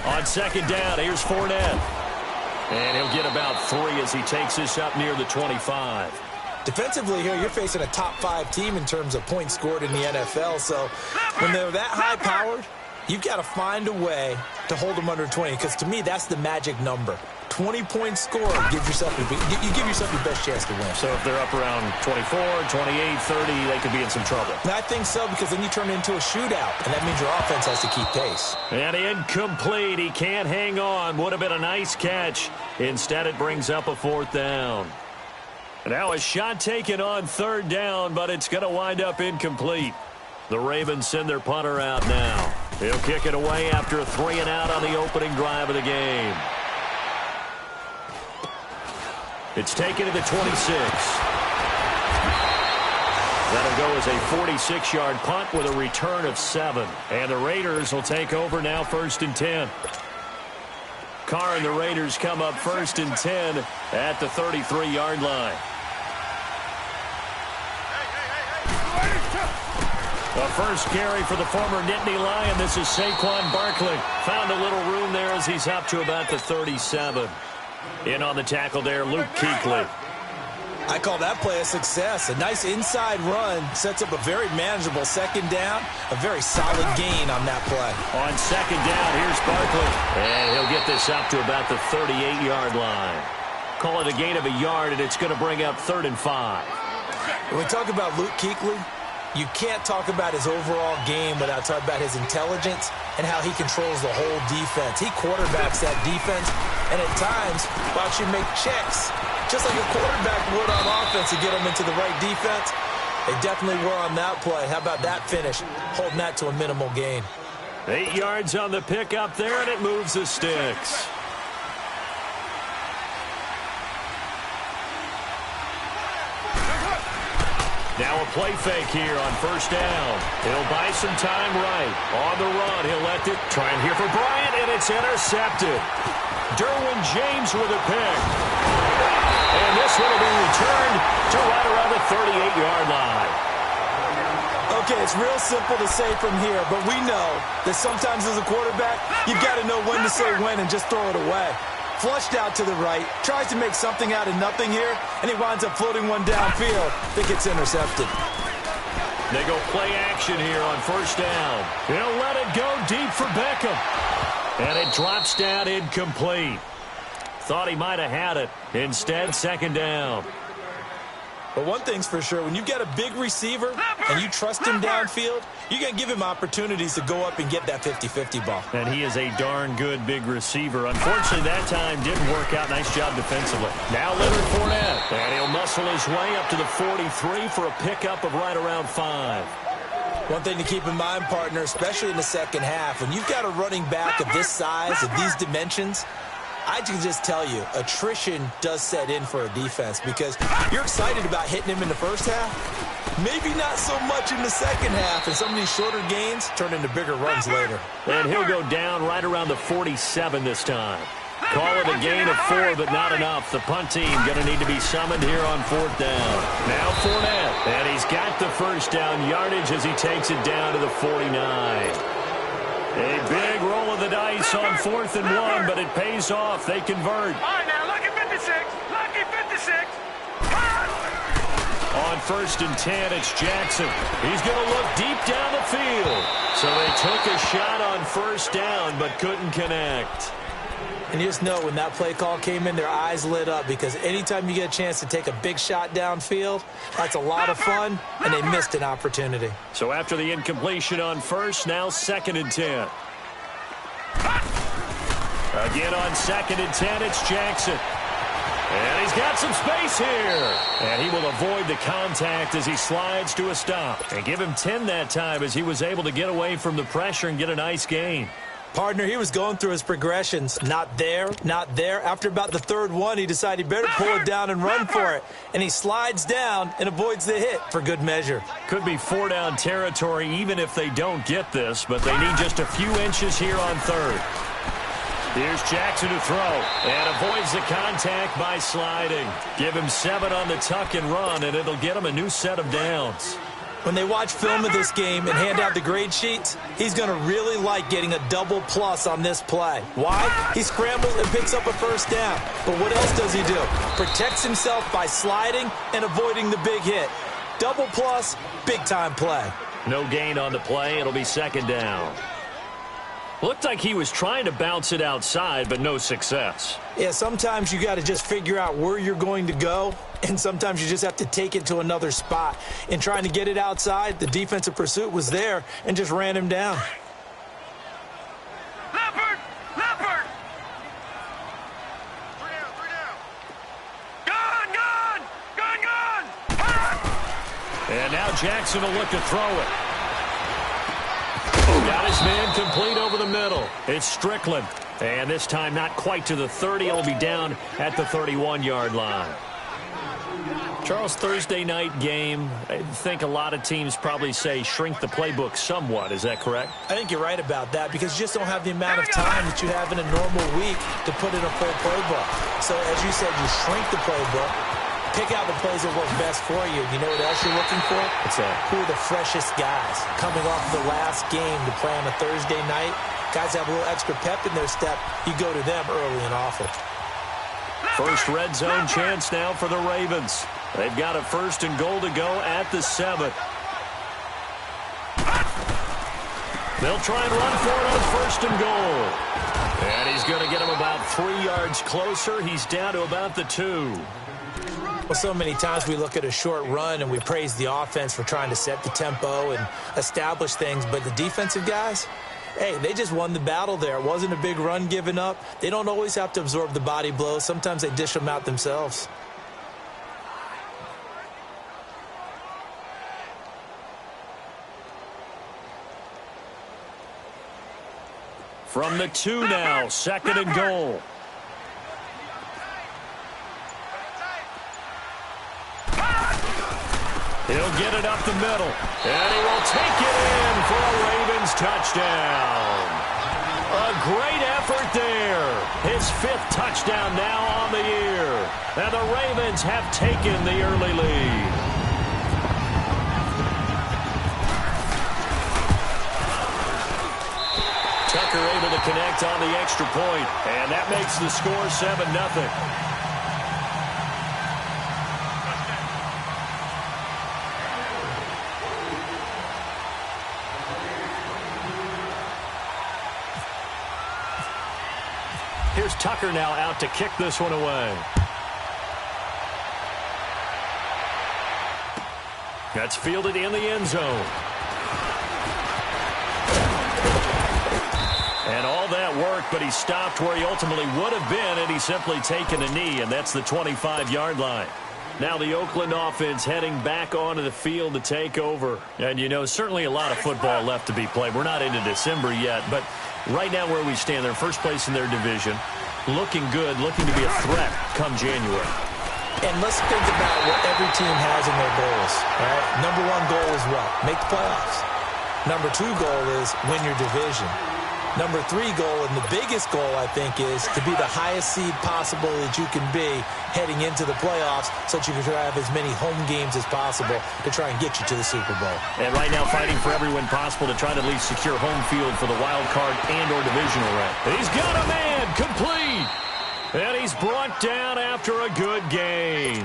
On second down, here's Fournette. And he'll get about 3 as he takes this up near the 25. Defensively here, you're facing a top-5 team in terms of points scored in the NFL. So when they're that high-powered, you've got to find a way to hold them under 20. Because to me, that's the magic number. 20-point score, you give yourself your best chance to win. So if they're up around 24, 28, 30, they could be in some trouble. And I think so, because then you turn it into a shootout, and that means your offense has to keep pace. And incomplete. He can't hang on. Would have been a nice catch. Instead, it brings up a 4th down. Now a shot taken on 3rd down, but it's going to wind up incomplete. The Ravens send their punter out now. He'll kick it away after a 3-and-out on the opening drive of the game. It's taken to the 26. That'll go as a 46-yard punt with a return of 7. And the Raiders will take over now 1st and 10. Carr and the Raiders come up 1st and 10 at the 33-yard line. The first carry for the former Nittany Lion. This is Saquon Barkley. Found a little room there as he's up to about the 37. In on the tackle there, Luke Kuechly. I call that play a success. A nice inside run sets up a very manageable 2nd down. A very solid gain on that play. On 2nd down, here's Barkley. And he'll get this up to about the 38-yard line. Call it a gain of a yard, and it's going to bring up 3rd and 5. When we talk about Luke Kuechly, you can't talk about his overall game without talking about his intelligence and how he controls the whole defense. He quarterbacks that defense, and at times, watch him make checks, just like a quarterback would on offense to get him into the right defense. They definitely were on that play. How about that finish, holding that to a minimal gain? 8 yards on the pickup there, and it moves the sticks. Now a play fake here on 1st down. He'll buy some time right. On the run, he'll let it. Trying here for Bryant, and it's intercepted. Derwin James with a pick. And this one will be returned to right around the 38-yard line. Okay, it's real simple to say from here, but we know that sometimes as a quarterback, you've got to know when to say when and just throw it away. Flushed out to the right, tries to make something out of nothing here, and he winds up floating one downfield that gets intercepted. They go play action here on 1st down. He'll let it go deep for Beckham. And it drops down incomplete. Thought he might have had it. Instead, 2nd down. But one thing's for sure, when you've got a big receiver and you trust him downfield, you're going to give him opportunities to go up and get that 50-50 ball. And he is a darn good big receiver. Unfortunately, that time didn't work out. Nice job defensively. Now Leonard Fournette. And he'll muscle his way up to the 43 for a pickup of right around 5. One thing to keep in mind, partner, especially in the 2nd half, when you've got a running back of this size, of these dimensions, I can just tell you, attrition does set in for a defense because you're excited about hitting him in the 1st half. Maybe not so much in the 2nd half, and some of these shorter gains turn into bigger runs later. And he'll go down right around the 47 this time. Call it a gain of 4, but not enough. The punt team going to need to be summoned here on 4th down. Now Fournette, and he's got the 1st down yardage as he takes it down to the 49. A big roll of the dice on 4th and 1, but it pays off. They convert. All right, now, lucky 56. Lucky 56. On 1st and 10, it's Jackson. He's going to look deep down the field. So they took a shot on 1st down, but couldn't connect. And you just know when that play call came in, their eyes lit up because anytime you get a chance to take a big shot downfield, that's a lot of fun, and they missed an opportunity. So after the incompletion on 1st, now 2nd and 10. Again on 2nd and 10, it's Jackson. And he's got some space here. And he will avoid the contact as he slides to a stop. And give him 10 that time as he was able to get away from the pressure and get a nice gain. Partner, he was going through his progressions. Not there, not there. After about the 3rd one, he decided he better pull it down and run for it. And he slides down and avoids the hit for good measure. Could be 4-down territory even if they don't get this, but they need just a few inches here on 3rd. Here's Jackson to throw, and avoids the contact by sliding. Give him 7 on the tuck and run, and it'll get him a new set of downs. When they watch film of this game and hand out the grade sheets, he's going to really like getting a double plus on this play. Why? He scrambles and picks up a first down. But what else does he do? Protects himself by sliding and avoiding the big hit. Double plus, big-time play. No gain on the play. It'll be second down. Looked like he was trying to bounce it outside, but no success. Yeah, sometimes you got to just figure out where you're going to go, and sometimes you just have to take it to another spot. In trying to get it outside, the defensive pursuit was there and just ran him down. Leopard! Leopard! Three down. Gone! And now Jackson will look to throw it. Got his man complete over the middle. It's Strickland. And this time not quite to the 30. It'll be down at the 31-yard line. Charles, Thursday night game, I think a lot of teams probably say shrink the playbook somewhat. Is that correct? I think you're right about that because you just don't have the amount of time that you have in a normal week to put in a full playbook. So as you said, you shrink the playbook. Pick out the plays that work best for you. You know what else you're looking for? What's that? Who are the freshest guys coming off the last game to play on a Thursday night? Guys have a little extra pep in their step. You go to them early and often. First red zone chance now for the Ravens. They've got a 1st and goal to go at the 7. They'll try and run for it on 1st and goal. And he's going to get him about 3 yards closer. He's down to about the 2. Well, so many times we look at a short run and we praise the offense for trying to set the tempo and establish things, but the defensive guys, hey, they just won the battle there. It wasn't a big run given up. They don't always have to absorb the body blows. Sometimes they dish them out themselves. From the 2 now, 2nd and goal. He'll get it up the middle, and he will take it in for a Ravens touchdown. A great effort there. His 5th touchdown now on the year. And the Ravens have taken the early lead. Tucker able to connect on the extra point, and that makes the score 7-0. Here's Tucker now out to kick this one away. That's fielded in the end zone. And all that work, but he stopped where he ultimately would have been, and he's simply taken a knee, and that's the 25-yard line. Now the Oakland offense heading back onto the field to take over. And, you know, certainly a lot of football left to be played. We're not into December yet, but right now where we stand, they're first place in their division. Looking good, looking to be a threat come January. And let's think about what every team has in their goals. All right? Number 1 goal is what? Make the playoffs. Number 2 goal is win your division. Number 3 goal, and the biggest goal, I think, is to be the highest seed possible that you can be heading into the playoffs so that you can have as many home games as possible to try and get you to the Super Bowl. And right now fighting for every win possible to try to at least secure home field for the wild card and or divisional round. He's got a man complete. And he's brought down after a good gain.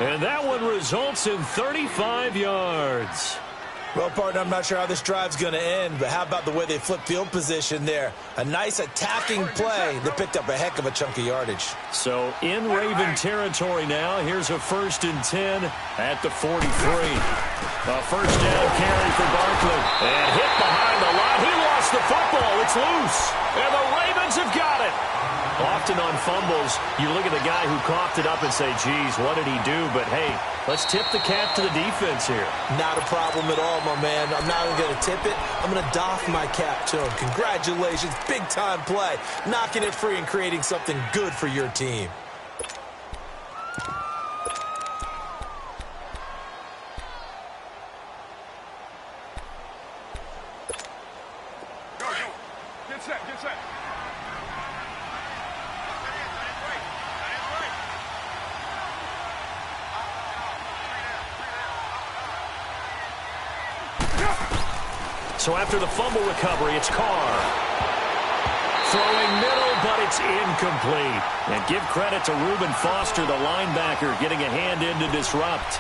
And that one results in 35 yards. Well, partner, I'm not sure how this drive's going to end, but how about the way they flip field position there? A nice attacking play that picked up a heck of a chunk of yardage. So in Raven territory now, here's a 1st and 10 at the 43. A 1st down carry for Barkley. And hit behind the line. He lost the football. It's loose. And the Ravens have got it. Often on fumbles, you look at the guy who coughed it up and say, geez, what did he do? But, hey, let's tip the cap to the defense here. Not a problem at all, my man. I'm not even going to tip it. I'm going to doff my cap to him. Congratulations. Big-time play. Knocking it free and creating something good for your team. Go. Get set. So after the fumble recovery, it's Carr. Throwing middle, but it's incomplete. And give credit to Reuben Foster, the linebacker, getting a hand in to disrupt.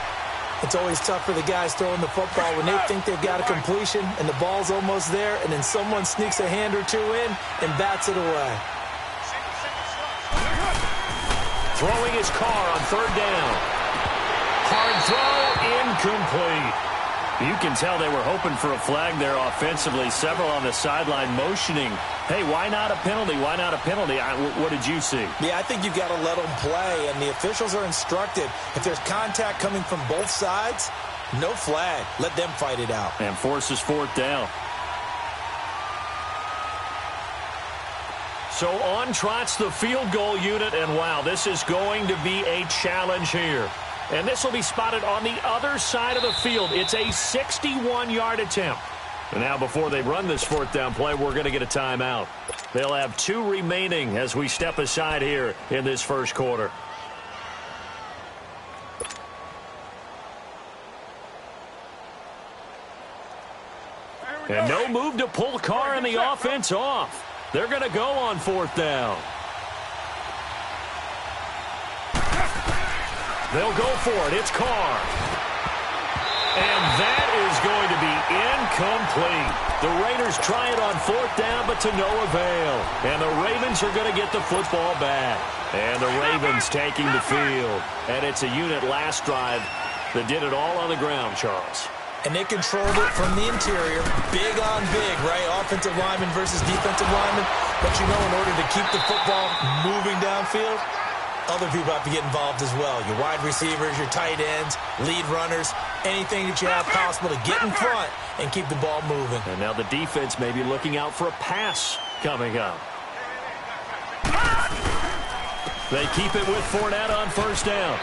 It's always tough for the guys throwing the football when they think they've got a completion and the ball's almost there, and then someone sneaks a hand or two in and bats it away. Throwing his Carr on third down. Hard throw, incomplete. You can tell they were hoping for a flag there offensively. Several on the sideline motioning, hey, why not a penalty? Why not a penalty? What did you see? Yeah, I think you've got to let them play, and the officials are instructed. If there's contact coming from both sides, no flag. Let them fight it out. And forces fourth down. So on trots the field goal unit, and wow, this is going to be a challenge here. And this will be spotted on the other side of the field. It's a 61-yard attempt. And now before they run this fourth down play, we're going to get a timeout. They'll have 2 remaining as we step aside here in this first quarter. And no move to pull Carr and the offense off. They're going to go on fourth down. They'll go for it. It's Carr. And that is going to be incomplete. The Raiders try it on fourth down, but to no avail. And the Ravens are going to get the football back. And the Ravens taking the field. And it's a unit last drive that did it all on the ground, Charles. And they controlled it from the interior, big on big, right? Offensive lineman versus defensive lineman. But you know, in order to keep the football moving downfield, other people have to get involved as well. Your wide receivers, your tight ends, lead runners, anything that you have possible to get in front and keep the ball moving. And now the defense may be looking out for a pass coming up. They keep it with Fournette on first down.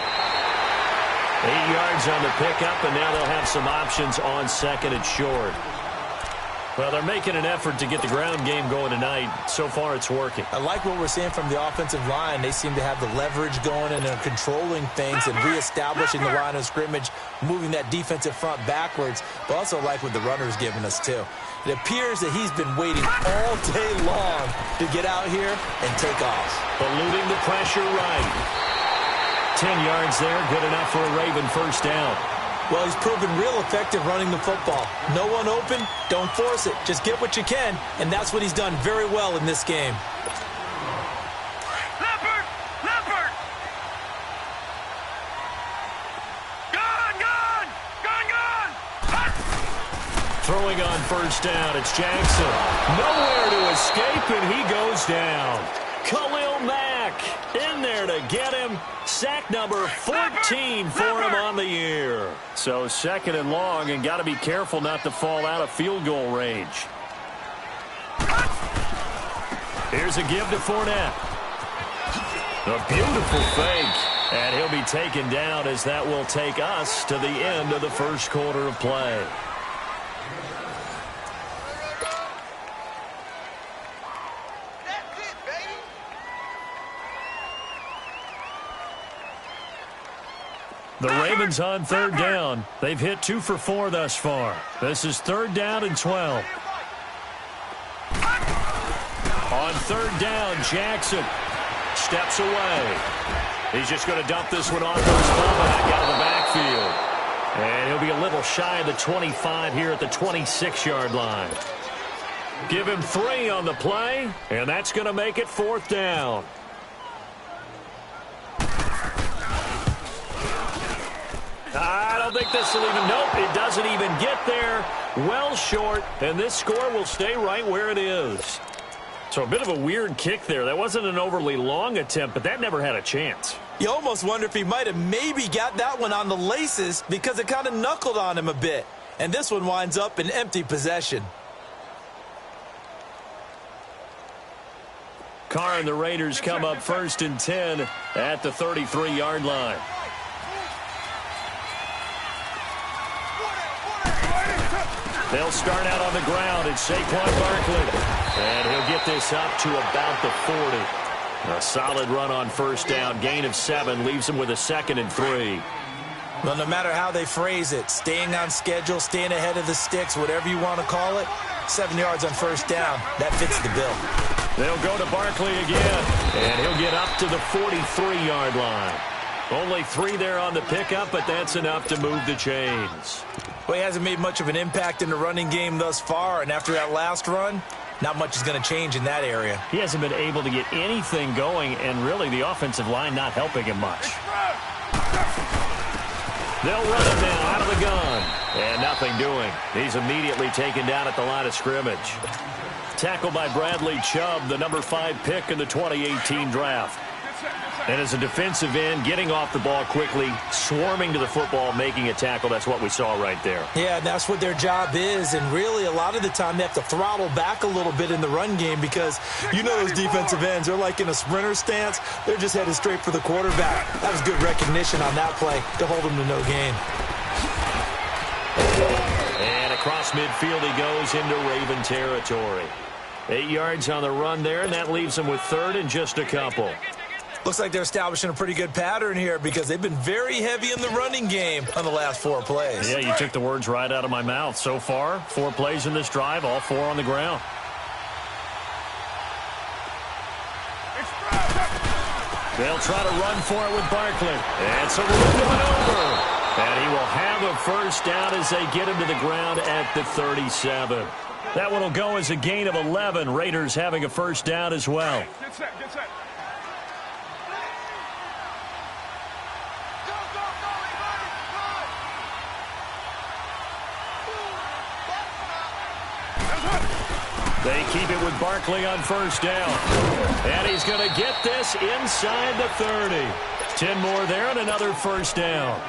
8 yards on the pickup, and now they'll have some options on second and short. Well, they're making an effort to get the ground game going tonight. So far, it's working. I like what we're seeing from the offensive line. They seem to have the leverage going, and they're controlling things and reestablishing the line of scrimmage, moving that defensive front backwards. But also like what the runner's giving us, too. It appears that he's been waiting all day long to get out here and take off. Eluding the pressure right. 10 yards there, good enough for a Raven first down. Well, he's proven real effective running the football. No one open, don't force it. Just get what you can, and that's what he's done very well in this game. Leopard! Leopard! Gone! Gone! Gone! Gone! Throwing on first down, it's Jackson. Nowhere to escape, and he goes down. Khalil Mack in there to get him. Sack number 14 for him on the year. So second and long, and got to be careful not to fall out of field goal range. Here's a give to Fournette. A beautiful fake. And he'll be taken down as that will take us to the end of the first quarter of play. The Ravens on third down. They've hit 2 for 4 thus far. This is third down and 12. On third down, Jackson steps away. He's just going to dump this one off to his fullback out of the backfield. And he'll be a little shy of the 25 here at the 26-yard line. Give him 3 on the play, and that's going to make it fourth down. I don't think this will even, nope, it doesn't even get there. Well short, and this score will stay right where it is. So a bit of a weird kick there. That wasn't an overly long attempt, but that never had a chance. You almost wonder if he might have maybe got that one on the laces because it kind of knuckled on him a bit. And this one winds up in empty possession. Carr and the Raiders come up first and 10 at the 33-yard line. They'll start out on the ground. It's Saquon Barkley. And he'll get this up to about the 40. A solid run on first down. Gain of 7 leaves him with a second and 3. Well, no matter how they phrase it, staying on schedule, staying ahead of the sticks, whatever you want to call it, 7 yards on first down, that fits the bill. They'll go to Barkley again, and he'll get up to the 43-yard line. Only 3 there on the pickup, but that's enough to move the chains. Well, he hasn't made much of an impact in the running game thus far, and after that last run, not much is going to change in that area. He hasn't been able to get anything going, and really the offensive line not helping him much. They'll run him now out of the gun. And nothing doing. He's immediately taken down at the line of scrimmage. Tackled by Bradley Chubb, the number 5 pick in the 2018 draft. And as a defensive end, getting off the ball quickly, swarming to the football, making a tackle. That's what we saw right there. Yeah, that's what their job is. And really, a lot of the time, they have to throttle back a little bit in the run game because you know those defensive ends, they're like in a sprinter stance. They're just headed straight for the quarterback. That was good recognition on that play to hold them to no gain. And across midfield he goes into Raven territory. 8 yards on the run there, and that leaves him with 3rd and just a couple. Looks like they're establishing a pretty good pattern here because they've been very heavy in the running game on the last 4 plays. Yeah, you took the words right out of my mouth. So far, 4 plays in this drive, all 4 on the ground. They'll try to run for it with Barkley. And so we're going over. And he will have a first down as they get him to the ground at the 37. That one will go as a gain of 11. Raiders having a first down as well. Get set, get set. They keep it with Barkley on first down. And he's going to get this inside the 30. 10 more there and another first down.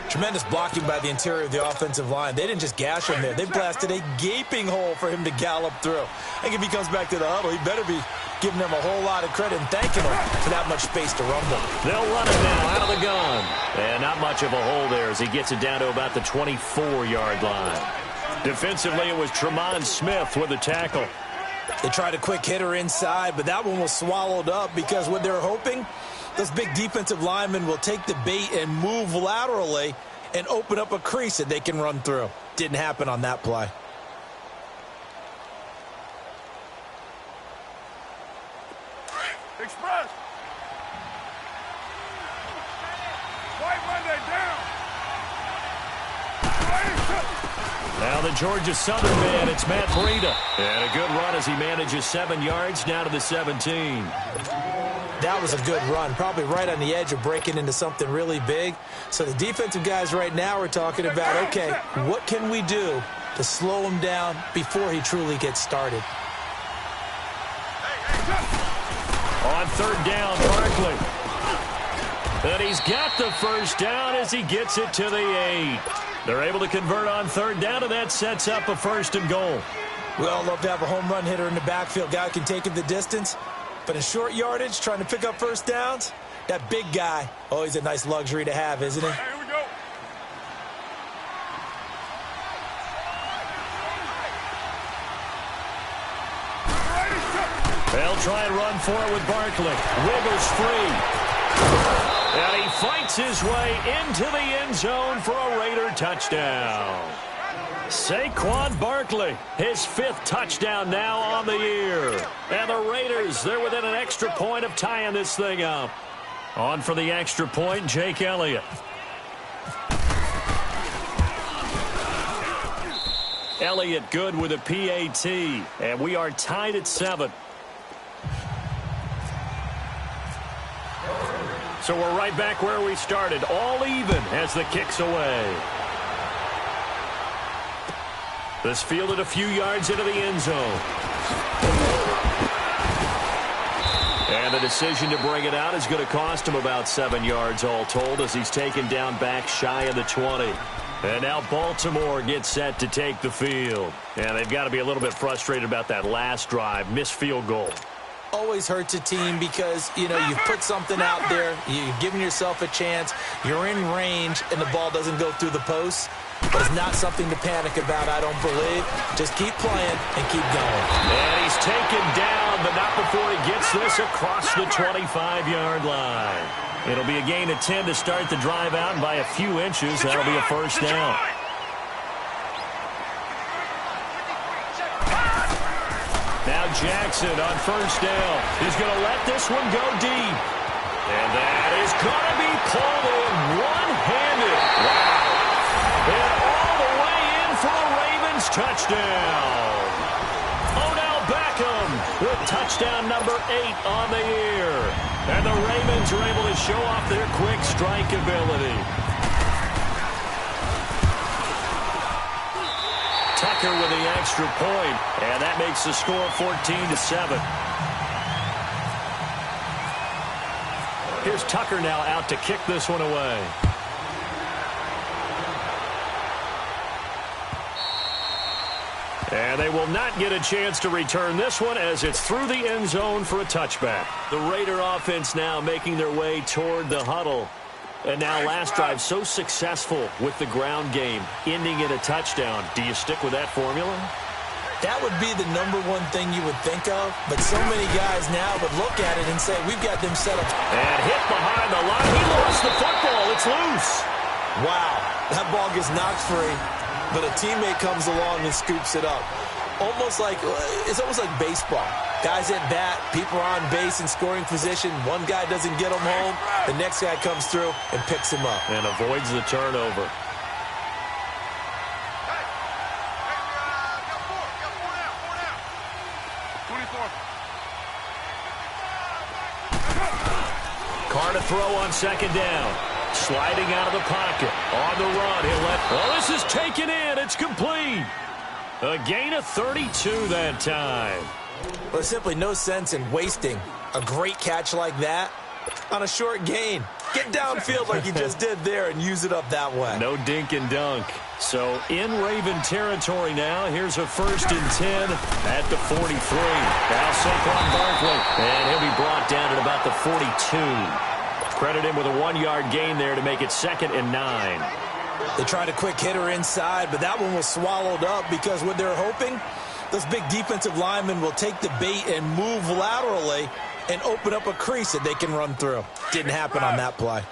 Tremendous blocking by the interior of the offensive line. They didn't just gash him there. They blasted a gaping hole for him to gallop through. I think if he comes back to the huddle, he better be giving them a whole lot of credit and thanking them for that much space to rumble. They'll run it now out of the gun. And not much of a hole there as he gets it down to about the 24-yard line. Defensively, it was Tremont Smith with the tackle. They tried a quick hitter inside, but that one was swallowed up because what they're hoping, those big defensive linemen will take the bait and move laterally and open up a crease that they can run through. Didn't happen on that play. Express. White Monday down. Now the Georgia Southern man, it's Matt Breida. And a good run as he manages 7 yards down to the 17. That was a good run, probably right on the edge of breaking into something really big. So the defensive guys right now are talking about, okay, what can we do to slow him down before he truly gets started? On 3rd down, Barkley. And he's got the first down as he gets it to the 8. They're able to convert on 3rd down, and that sets up a 1st and goal. We all love to have a home run hitter in the backfield. Guy can take it the distance. But in short yardage, trying to pick up first downs, that big guy, always a nice luxury to have, isn't he? Here we go. They'll try and run for it with Barkley. Wiggles free. And he fights his way into the end zone for a Raider touchdown. Saquon Barkley, his 5th touchdown now on the year. And the Raiders, they're within an extra point of tying this thing up. On for the extra point, Jake Elliott. Elliott good with a PAT, and we are tied at 7. So we're right back where we started, all even as the kick's away. This fielded a few yards into the end zone. And the decision to bring it out is going to cost him about 7 yards all told as he's taken down back shy of the 20. And now Baltimore gets set to take the field. And they've got to be a little bit frustrated about that last drive, missed field goal. Always hurts a team because, you know, you've put something out there, you've given yourself a chance, you're in range, and the ball doesn't go through the post. but it's not something to panic about, I don't believe. Just keep playing and keep going. And he's taken down, but not before he gets this across the 25-yard line. It'll be a gain of 10 to start the drive out, and by a few inches, that'll be a first down. Now Jackson on first down. He's going to let this one go deep. And that is going to be pulled in one-handed. Wow. And all the way in for a Ravens touchdown. Odell Beckham with touchdown number 8 on the year. And the Ravens are able to show off their quick strike ability. Tucker with the extra point, and that makes the score 14-7. Here's Tucker now out to kick this one away. And they will not get a chance to return this one as it's through the end zone for a touchback. The Raider offense now making their way toward the huddle. And now last drive so successful with the ground game, ending in a touchdown. Do you stick with that formula? That would be the number one thing you would think of, but so many guys now would look at it and say, we've got them set up. And hit behind the line. He lost the football. It's loose. Wow, that ball gets knocked free, but a teammate comes along and scoops it up. It's almost like baseball. Guys at bat, people are on base in scoring position. One guy doesn't get him home. The next guy comes through and picks him up. And avoids the turnover. Carr to throw on second down. Sliding out of the pocket. On the run. He'll let... Oh, this is taken in. It's complete. A gain of 32 that time. Well, there's simply no sense in wasting a great catch like that on a short gain. Get downfield like you just did there and use it up that way. No dink and dunk. So in Raven territory now. Here's a 1st and 10 at the 43. Now Saquon Barkley. And he'll be brought down at about the 42. Credit him with a 1-yard gain there to make it 2nd and 9. They tried a quick hitter inside, but that one was swallowed up because what they're hoping, those big defensive linemen will take the bait and move laterally and open up a crease that they can run through. Didn't happen on that play.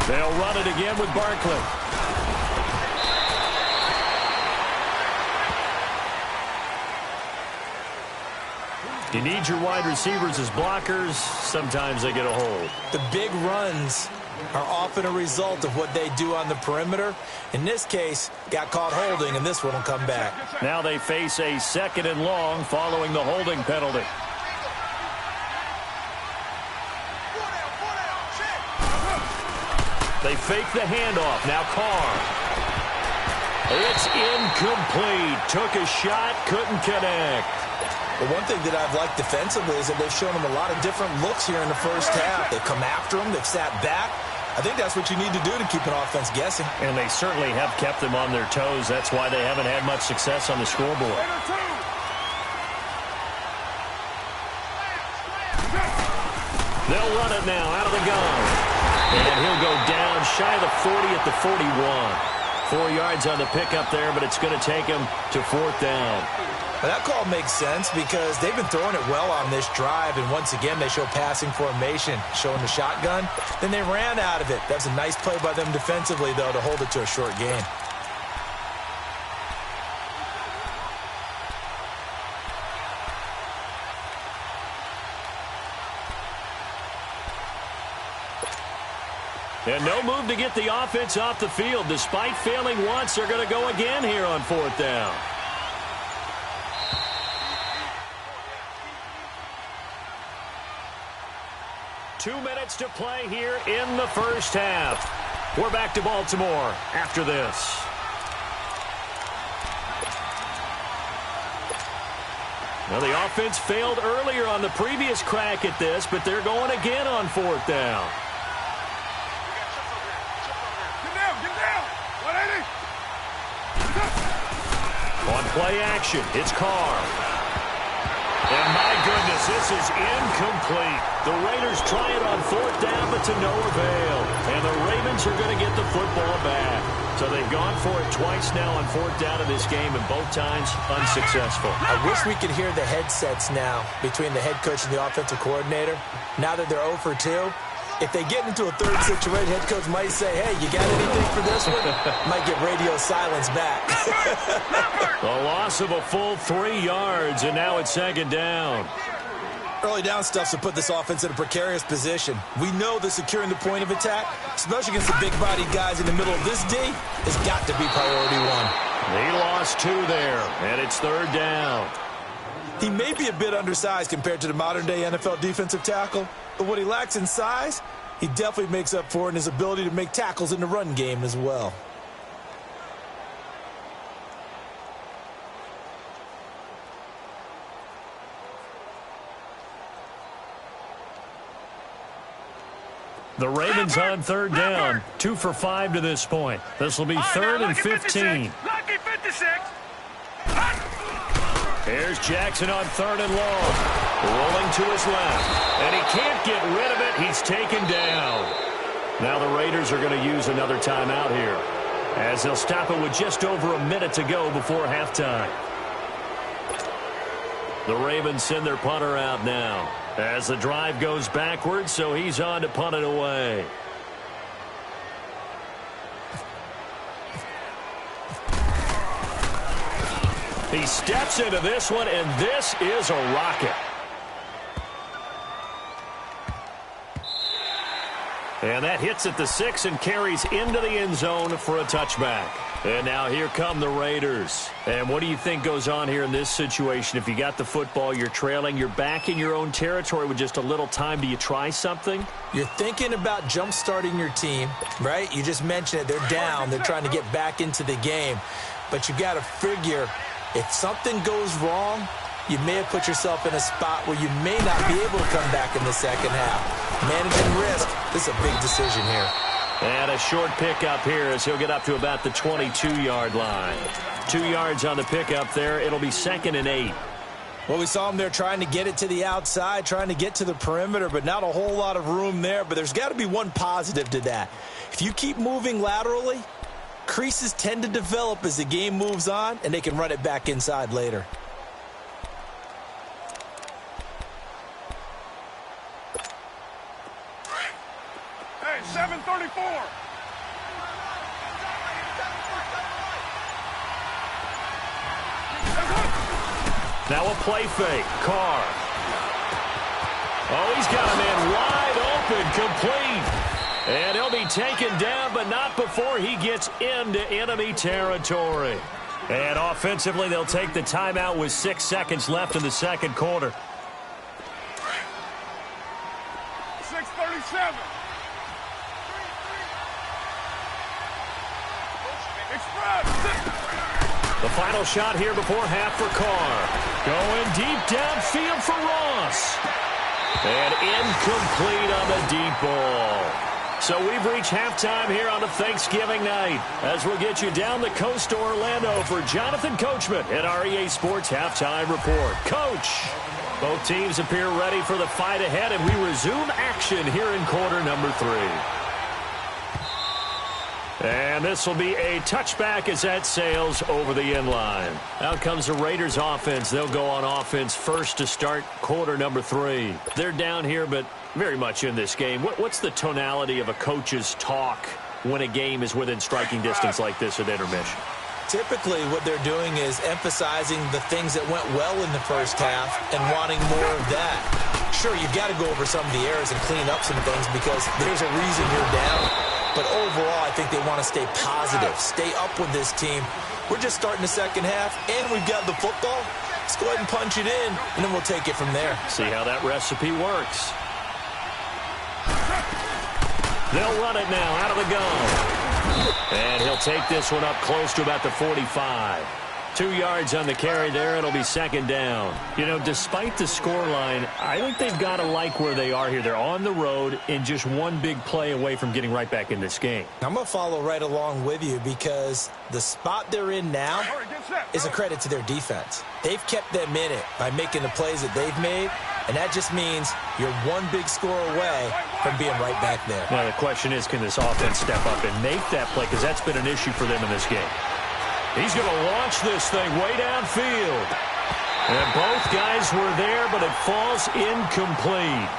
They'll run it again with Barkley. You need your wide receivers as blockers. Sometimes they get a hold. The big runs are often a result of what they do on the perimeter. In this case, got caught holding, and this one will come back. Now they face a 2nd and long following the holding penalty. They fake the handoff. Now Carr. It's incomplete. Took a shot, couldn't connect. But one thing that I've liked defensively is that they've shown them a lot of different looks here in the first half. They've come after them. They've sat back. I think that's what you need to do to keep an offense guessing. And they certainly have kept them on their toes. That's why they haven't had much success on the scoreboard. They'll run it now out of the gun. And he'll go down shy of the 40 at the 41. 4 yards on the pickup there, but it's going to take him to 4th down. Well, that call makes sense because they've been throwing it well on this drive, and once again, they show passing formation, showing the shotgun. Then they ran out of it. That's a nice play by them defensively, though, to hold it to a short gain. And no move to get the offense off the field. Despite failing once, they're going to go again here on 4th down. Two minutes to play here in the first half. We're back to Baltimore after this. Now the offense failed earlier on the previous crack at this, but they're going again on 4th down. Get down. 180. Play action. It's Carr. And my goodness, this is incomplete. The Raiders try it on fourth down, but to no avail. And the Ravens are going to get the football back. So they've gone for it twice now on fourth down in this game, and both times unsuccessful. I wish we could hear the headsets now between the head coach and the offensive coordinator. Now that they're 0 for 2, if they get into a third situation, head coach might say, hey, you got anything for this one? Might get radio silence back. The loss of a full 3 yards, and now it's second down. Early down stuff to put this offense in a precarious position. We know that securing the point of attack, especially against the big-bodied guys in the middle of this D, has got to be priority 1. He lost 2 there, and it's third down. He may be a bit undersized compared to the modern-day NFL defensive tackle, but what he lacks in size, he definitely makes up for in his ability to make tackles in the run game as well. The Ravens on third down, 2 for 5 to this point. This will be third and 15. Lucky 56. Here's Jackson on third and long. Rolling to his left. And he can't get rid of it. He's taken down. Now the Raiders are going to use another timeout here, as they'll stop it with just over a minute to go before halftime. The Ravens send their punter out now, as the drive goes backwards, so he's on to punt it away. He steps into this one, and this is a rocket. And that hits at the 6 and carries into the end zone for a touchback. And now here come the Raiders. And what do you think goes on here in this situation? If you got the football, you're trailing, you're back in your own territory with just a little time. Do you try something? You're thinking about jump-starting your team, right? You just mentioned it. They're down. They're trying to get back into the game. But you got to figure, if something goes wrong, you may have put yourself in a spot where you may not be able to come back in the second half. Managing risk, this is a big decision here. And a short pickup here as he'll get up to about the 22-yard line. 2 yards on the pickup there. It'll be second and 8. Well, we saw him there trying to get it to the outside, trying to get to the perimeter, but not a whole lot of room there. But there's got to be one positive to that. If you keep moving laterally, creases tend to develop as the game moves on, and they can run it back inside later. Hey, 734. Now a play fake. Carr. Oh, he's got a man wide open, complete. And he'll be taken down, but not before he gets into enemy territory. And offensively, they'll take the timeout with 6 seconds left in the second quarter. 637. Express. The final shot here before half for Carr. Going deep downfield for Ross. And incomplete on the deep ball. So we've reached halftime here on a Thanksgiving night, as we'll get you down the coast to Orlando for Jonathan Coachman at our EA Sports Halftime Report. Coach, both teams appear ready for the fight ahead, and we resume action here in quarter number 3. And this will be a touchback as that sails over the end line. Out comes the Raiders offense. They'll go on offense first to start quarter number 3. They're down here, but very much in this game. What's the tonality of a coach's talk when a game is within striking distance like this at intermission? Typically, what they're doing is emphasizing the things that went well in the first half and wanting more of that. Sure, you've got to go over some of the errors and clean up some things because there's a reason you're down. But overall, I think they want to stay positive, stay up with this team. We're just starting the second half, and we've got the football. Let's go ahead and punch it in, and then we'll take it from there. See how that recipe works. They'll run it now out of the gun. And he'll take this one up close to about the 45. 2 yards on the carry there. It'll be second down. You know, despite the scoreline, I think they've got to like where they are here. They're on the road and just one big play away from getting right back in this game. I'm going to follow right along with you because the spot they're in now is a credit to their defense. They've kept them in it by making the plays that they've made, and that just means you're one big score away from being right back there. Now, the question is, can this offense step up and make that play? Because that's been an issue for them in this game. He's going to launch this thing way downfield. And both guys were there, but it falls incomplete.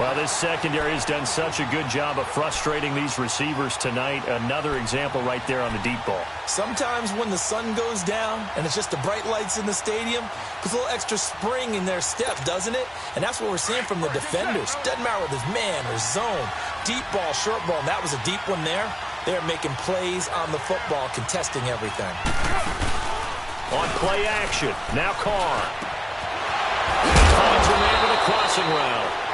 Well, this secondary has done such a good job of frustrating these receivers tonight. Another example right there on the deep ball. Sometimes when the sun goes down and it's just the bright lights in the stadium, puts a little extra spring in their step, doesn't it? And that's what we're seeing from the defenders. Doesn't matter whether it's man or zone, deep ball, short ball, and that was a deep one there. They're making plays on the football, contesting everything. On play action, now Carr. Finds a man with a crossing route.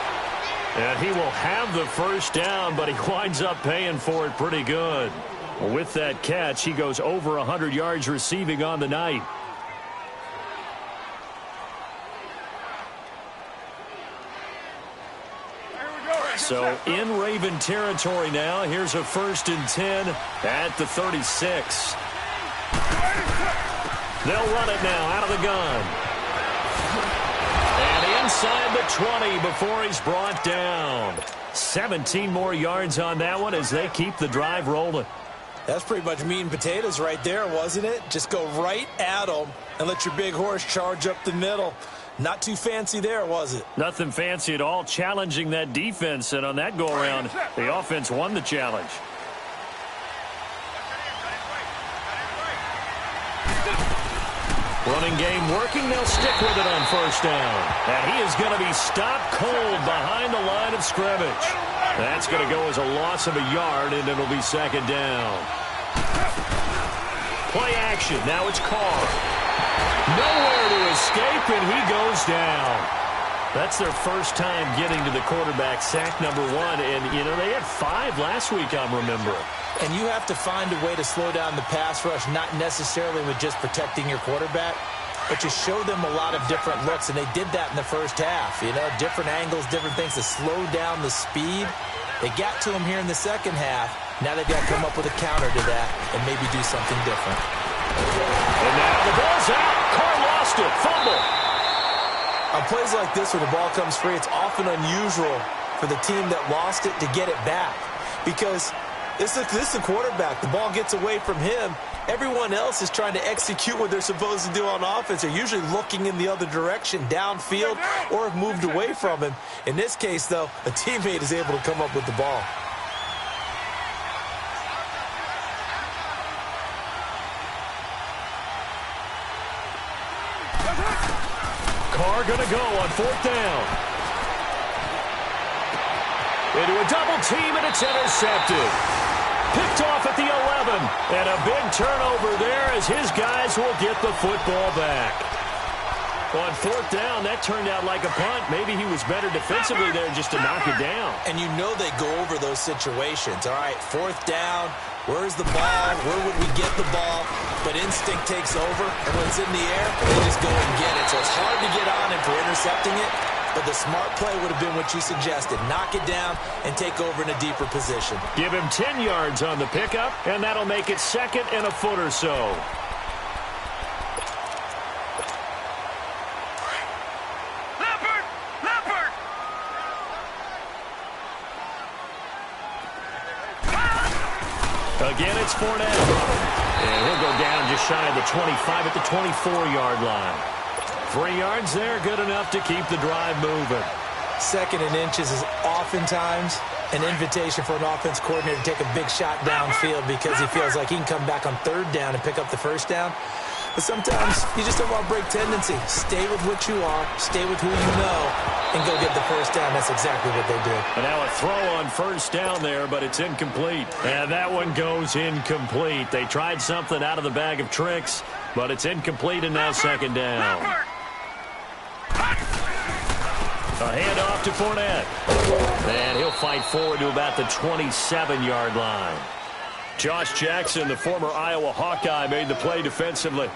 And he will have the first down, but he winds up paying for it pretty good. With that catch, he goes over 100 yards receiving on the night. So in Raven territory now. Here's a 1st and 10 at the 36. They'll run it now out of the gun. And inside the 20 before he's brought down. 17 more yards on that one as they keep the drive rolling. That's pretty much meat and potatoes right there, wasn't it? Just go right at them and let your big horse charge up the middle. Not too fancy there, was it? Nothing fancy at all, challenging that defense. And on that go-around, the offense won the challenge. Running game working. They'll stick with it on 1st down. And he is going to be stopped cold behind the line of scrimmage. That's going to go as a loss of a yard, and it'll be 2nd down. Play action. Now it's Carr. Nowhere to escape, and he goes down. That's their first time getting to the quarterback, sack number 1. And, you know, they had 5 last week, I'm remembering. And you have to find a way to slow down the pass rush, not necessarily with just protecting your quarterback, but you show them a lot of different looks, and they did that in the first half. You know, different angles, different things to slow down the speed. They got to him here in the second half. Now they've got to come up with a counter to that and maybe do something different. And now the ball's out. Carr lost it. Fumble. On plays like this where the ball comes free, it's often unusual for the team that lost it to get it back because this is a quarterback. The ball gets away from him. Everyone else is trying to execute what they're supposed to do on offense. They're usually looking in the other direction, downfield, or have moved away from him. In this case, though, a teammate is able to come up with the ball. Carr going to go on 4th down. Into a double team, and it's intercepted. Picked off at the 11. And a big turnover there as his guys will get the football back. On 4th down, that turned out like a punt. Maybe he was better defensively there just to knock it down. And you know they go over those situations. All right, 4th down. Where's the ball? Where would we get the ball? But instinct takes over, and when it's in the air, they just go and get it. So it's hard to get on him for intercepting it, but the smart play would have been what you suggested. Knock it down and take over in a deeper position. Give him 10 yards on the pickup, and that'll make it 2nd and a foot or so. Again, it's Fournette. And he'll go down just shy of the 25 at the 24-yard line. 3 yards there, good enough to keep the drive moving. 2nd and inches is oftentimes an invitation for an offense coordinator to take a big shot downfield because he feels like he can come back on 3rd down and pick up the 1st down. But sometimes you just don't want to break tendency. Stay with what you are, stay with who you know, and go get the 1st down. That's exactly what they did. And now a throw on 1st down there, but it's incomplete. And that one goes incomplete. They tried something out of the bag of tricks, but it's incomplete, and now 2nd down. A handoff to Fournette. And he'll fight forward to about the 27-yard line. Josh Jackson, the former Iowa Hawkeye, made the play defensively.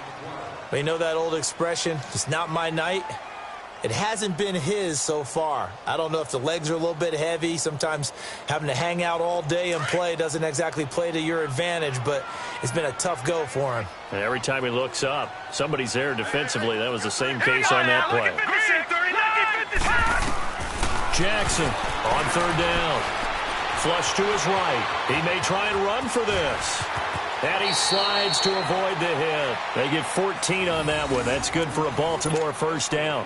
But you know that old expression, it's not my night? It hasn't been his so far. I don't know if the legs are a little bit heavy. Sometimes having to hang out all day and play doesn't exactly play to your advantage, but it's been a tough go for him. And every time he looks up, somebody's there defensively. That was the same case on that play. Jackson on third down. Flush to his right. He may try and run for this. And he slides to avoid the hit. They get 14 on that one. That's good for a Baltimore first down.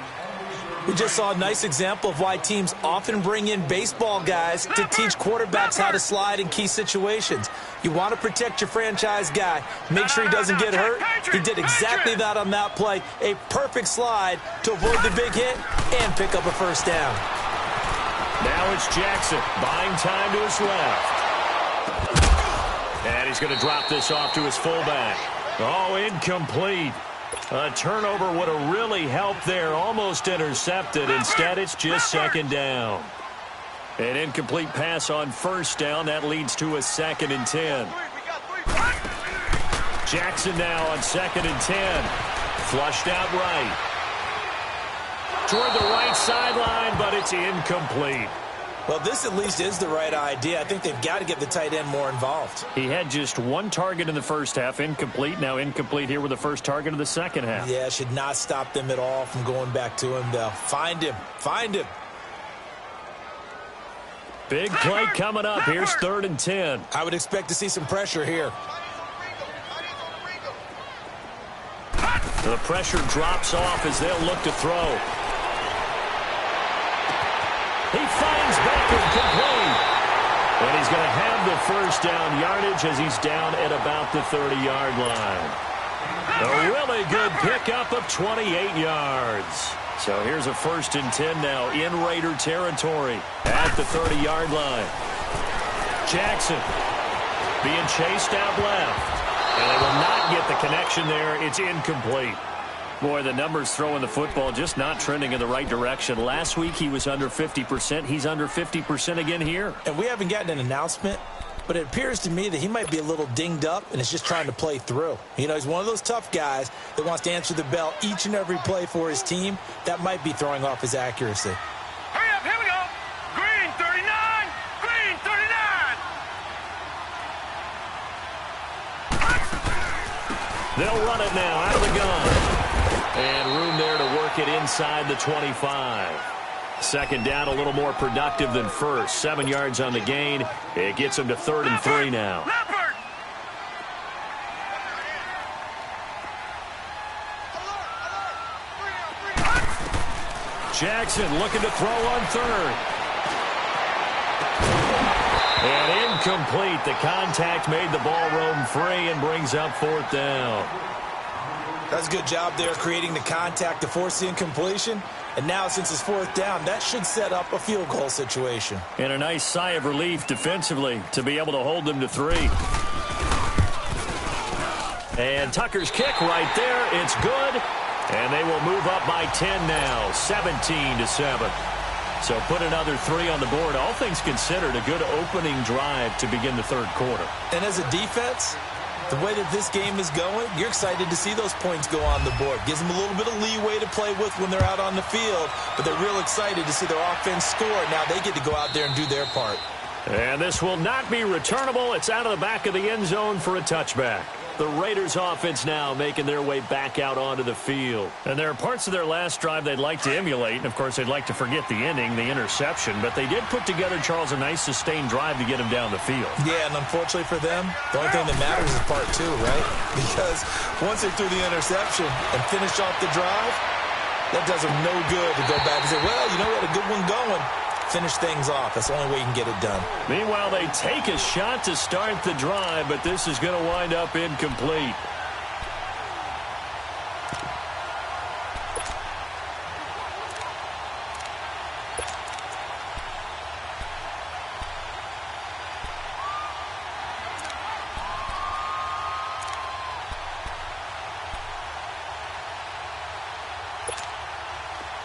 We just saw a nice example of why teams often bring in baseball guys to teach quarterbacks how to slide in key situations. You want to protect your franchise guy. Make sure he doesn't get hurt. He did exactly that on that play. A perfect slide to avoid the big hit and pick up a first down. Now it's Jackson buying time to his left. And he's going to drop this off to his fullback. Oh, incomplete. A turnover would have really helped there. Almost intercepted. Instead, it's just second down. An incomplete pass on first down. That leads to a 2nd and 10. Jackson now on 2nd and 10. Flushed out right. Toward the right sideline, but it's incomplete. Well, this at least is the right idea. I think they've got to get the tight end more involved. He had just one target in the first half, incomplete. Now incomplete here with the first target of the second half. Yeah, should not stop them at all from going back to him. They'll find him. Find him. Big play coming up. Here's 3rd and 10. I would expect to see some pressure here. The pressure drops off as they'll look to throw. He finds Becker complete. And he's going to have the first down yardage as he's down at about the 30-yard line. A really good pickup of 28 yards. So here's a 1st and 10 now in Raider territory at the 30-yard line. Jackson being chased out left. And they will not get the connection there. It's incomplete. Boy, the numbers throwing the football just not trending in the right direction. Last week he was under 50%. He's under 50% again here. And we haven't gotten an announcement, but it appears to me that he might be a little dinged up and is just trying to play through. You know, he's one of those tough guys that wants to answer the bell each and every play for his team. That might be throwing off his accuracy. Hurry up, here we go. Green 39, green 39. They'll run it now out of the gun. And room there to work it inside the 25. Second down, a little more productive than first. 7 yards on the gain. It gets him to 3rd and 3 now. Jackson looking to throw on 3rd. And incomplete. The contact made the ball roam free and brings up 4th down. That's a good job there creating the contact to force the incompletion. And now since it's 4th down, that should set up a field goal situation. And a nice sigh of relief defensively to be able to hold them to 3. And Tucker's kick right there. It's good. And they will move up by 10 now, 17-7. So put another 3 on the board. All things considered, a good opening drive to begin the 3rd quarter. And as a defense, the way that this game is going, you're excited to see those points go on the board. Gives them a little bit of leeway to play with when they're out on the field, but they're real excited to see their offense score. Now they get to go out there and do their part. And this will not be returnable. It's out of the back of the end zone for a touchback. The Raiders offense now making their way back out onto the field. And there are parts of their last drive they'd like to emulate. And, of course, they'd like to forget the inning, the interception. But they did put together, Charles, a nice sustained drive to get him down the field. Yeah, and unfortunately for them, the only thing that matters is part 2, right? Because once they threw the interception and finished off the drive, that does them no good to go back and say, well, you know what, a good one going. Finish things off. That's the only way you can get it done. Meanwhile, they take a shot to start the drive, but this is going to wind up incomplete.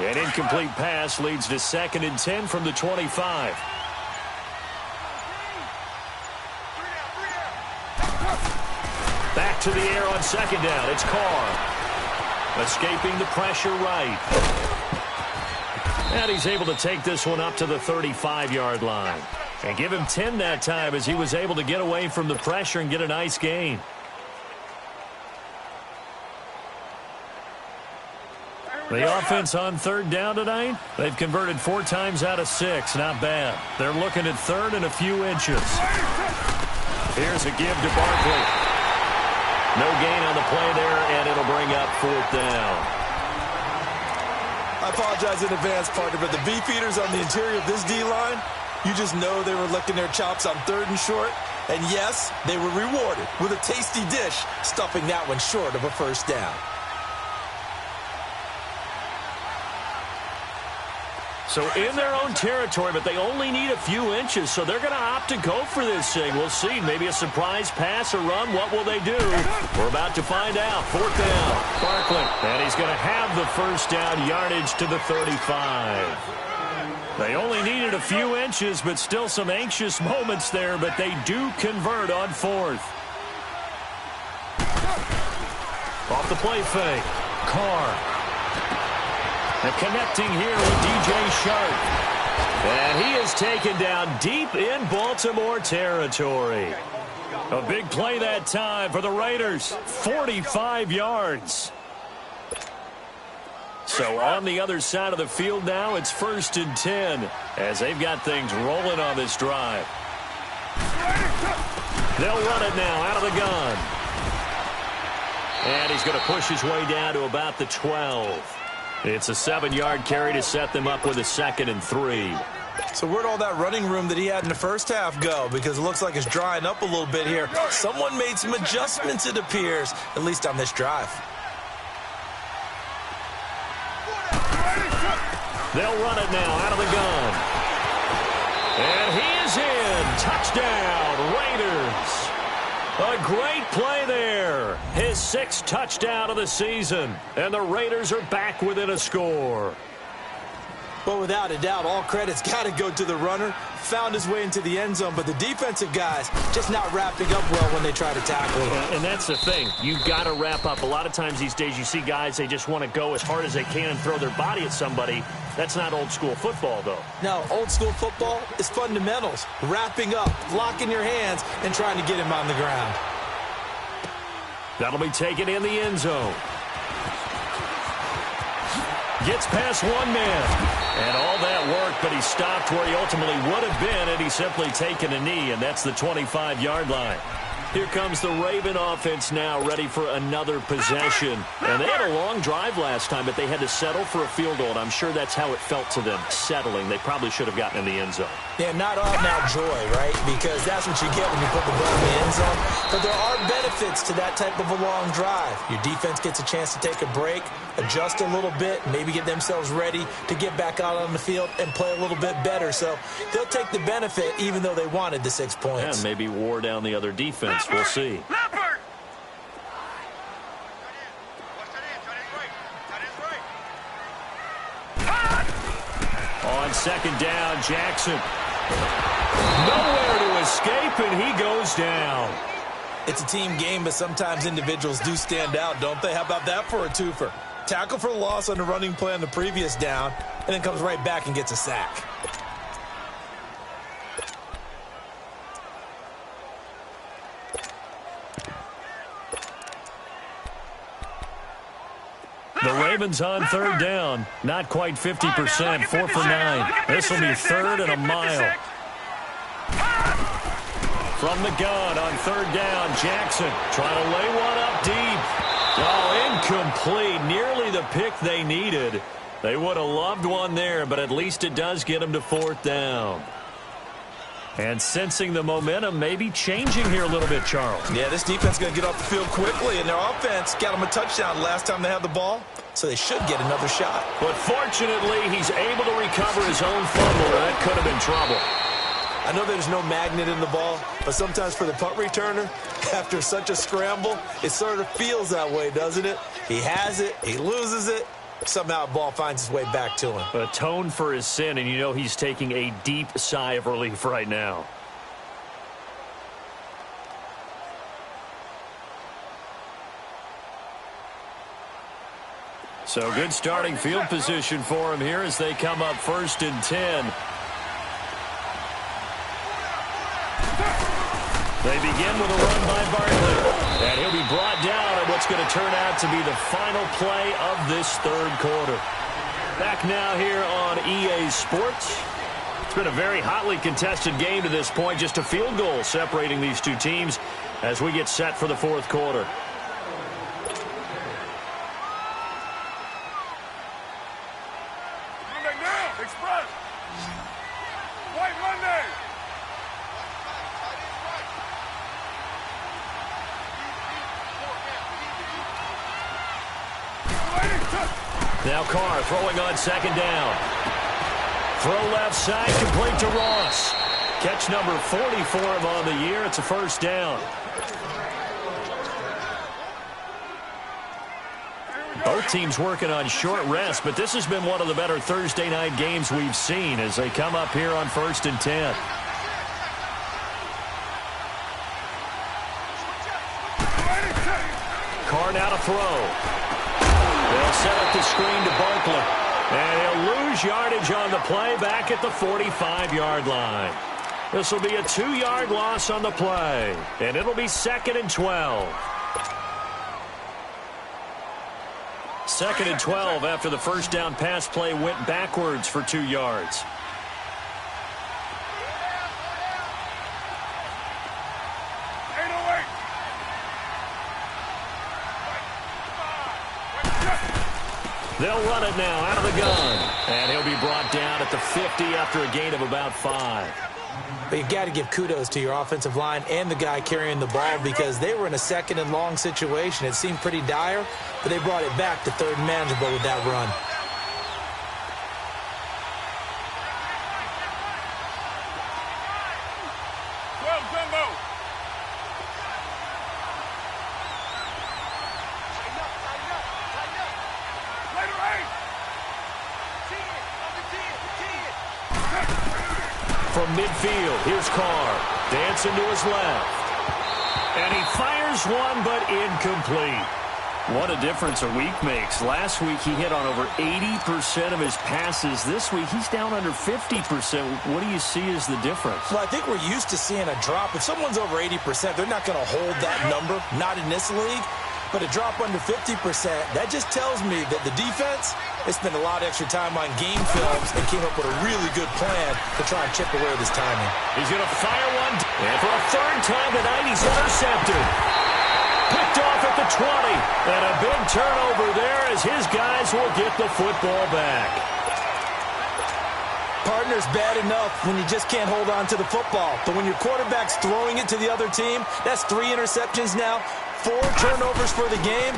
An incomplete pass leads to 2nd and 10 from the 25. to the air on second down. It's Carr. Escaping the pressure right. And he's able to take this one up to the 35-yard line. And give him 10 that time as he was able to get away from the pressure and get a nice gain. The offense on third down tonight, they've converted 4 times out of 6. Not bad. They're looking at third and a few inches. Here's a give to Barkley. No gain on the play there, and it'll bring up 4th down. I apologize in advance, partner, but the beefeaters on the interior of this D-line, you just know they were licking their chops on 3rd and short. And yes, they were rewarded with a tasty dish, stuffing that one short of a first down. So in their own territory, but they only need a few inches, so they're going to opt to go for this thing. We'll see. Maybe a surprise pass or run. What will they do? We're about to find out. 4th down. Barkley. And he's going to have the first down yardage to the 35. They only needed a few inches, but still some anxious moments there, but they do convert on 4th. Off the play fake. Carr. And connecting here with DJ Shark. And he is taken down deep in Baltimore territory. A big play that time for the Raiders. 45 yards. So on the other side of the field now, it's 1st and 10 as they've got things rolling on this drive. They'll run it now out of the gun. And he's going to push his way down to about the 12. It's a 7-yard carry to set them up with a 2nd and 3. So where'd all that running room that he had in the first half go? Because it looks like it's drying up a little bit here. Someone made some adjustments, it appears, at least on this drive. They'll run it now out of the gun. And he is in. Touchdown, Raiders. A great play there. His 6th touchdown of the season. And the Raiders are back within a score. Well, without a doubt, all credit's got to go to the runner. Found his way into the end zone, but the defensive guys just not wrapping up well when they try to tackle him. And that's the thing. You've got to wrap up. A lot of times these days you see guys, they just want to go as hard as they can and throw their body at somebody. That's not old school football, though. No, old school football is fundamentals. Wrapping up, locking your hands, and trying to get him on the ground. That'll be taken in the end zone. Gets past one man. And all that work, but he stopped where he ultimately would have been, and he's simply taken a knee, and that's the 25-yard line. Here comes the Raven offense now, ready for another possession. And they had a long drive last time, but they had to settle for a field goal, and I'm sure that's how it felt to them, settling. They probably should have gotten in the end zone. Yeah, not out-and-out joy, right? Because that's what you get when you put the ball in the end zone. But there are benefits to that type of a long drive. Your defense gets a chance to take a break, adjust a little bit, maybe get themselves ready to get back out on the field and play a little bit better. So they'll take the benefit even though they wanted the 6 points. And maybe wore down the other defense. We'll see. On second down, Jackson. Nowhere to escape, and he goes down. It's a team game, but sometimes individuals do stand out, don't they? How about that for a twofer? Tackle for the loss on the running play on the previous down, and then comes right back and gets a sack. The Ravens on third down. Not quite 50%, 4 for 9. This will be 3rd and a mile. From the gun on third down, Jackson trying to lay one up deep. Oh, incomplete. Nearly the pick they needed. They would have loved one there, but at least it does get them to 4th down. And sensing the momentum maybe changing here a little bit, Charles. Yeah, this defense is going to get off the field quickly, and their offense got them a touchdown last time they had the ball, so they should get another shot. But fortunately, he's able to recover his own fumble. That could have been trouble. I know there's no magnet in the ball, but sometimes for the punt returner, after such a scramble, it sort of feels that way, doesn't it? He has it, he loses it. Somehow the ball finds its way back to him. Atone for his sin, and you know he's taking a deep sigh of relief right now. So good starting field position for him here as they come up 1st and 10. They begin with a run by Barkley. And he'll be brought down at what's going to turn out to be the final play of this third quarter. Back now here on EA Sports. It's been a very hotly contested game to this point. Just a field goal separating these two teams as we get set for the fourth quarter. Now Carr throwing on 2nd down. Throw left side, complete to Ross. Catch number 40 for him on the year. It's a 1st down. Both teams working on short rest, but this has been one of the better Thursday night games we've seen as they come up here on 1st and 10. Carr now to throw. They'll set up the screen to Barkley. And he'll lose yardage on the play back at the 45-yard line. This will be a 2-yard loss on the play. And it'll be 2nd and 12. 2nd and 12 after the 1st down pass play went backwards for 2 yards. They'll run it now out of the gun. And he'll be brought down at the 50 after a gain of about 5. But you've got to give kudos to your offensive line and the guy carrying the ball because they were in a 2nd and long situation. It seemed pretty dire, but they brought it back to 3rd and manageable with that run. From midfield, here's Carr. Dancing to his left. And he fires one, but incomplete. What a difference a week makes. Last week, he hit on over 80% of his passes. This week, he's down under 50%. What do you see as the difference? Well, I think we're used to seeing a drop. If someone's over 80%, they're not going to hold that number, not in this league. But a drop under 50%, that just tells me that the defense has spent a lot of extra time on game films and came up with a really good plan to try and chip away this timing. He's going to fire one. And for a 3rd time tonight, he's intercepted. Picked off at the 20. And a big turnover there as his guys will get the football back. Partner's bad enough when you just can't hold on to the football. But when your quarterback's throwing it to the other team, that's 3 interceptions now. 4 turnovers for the game,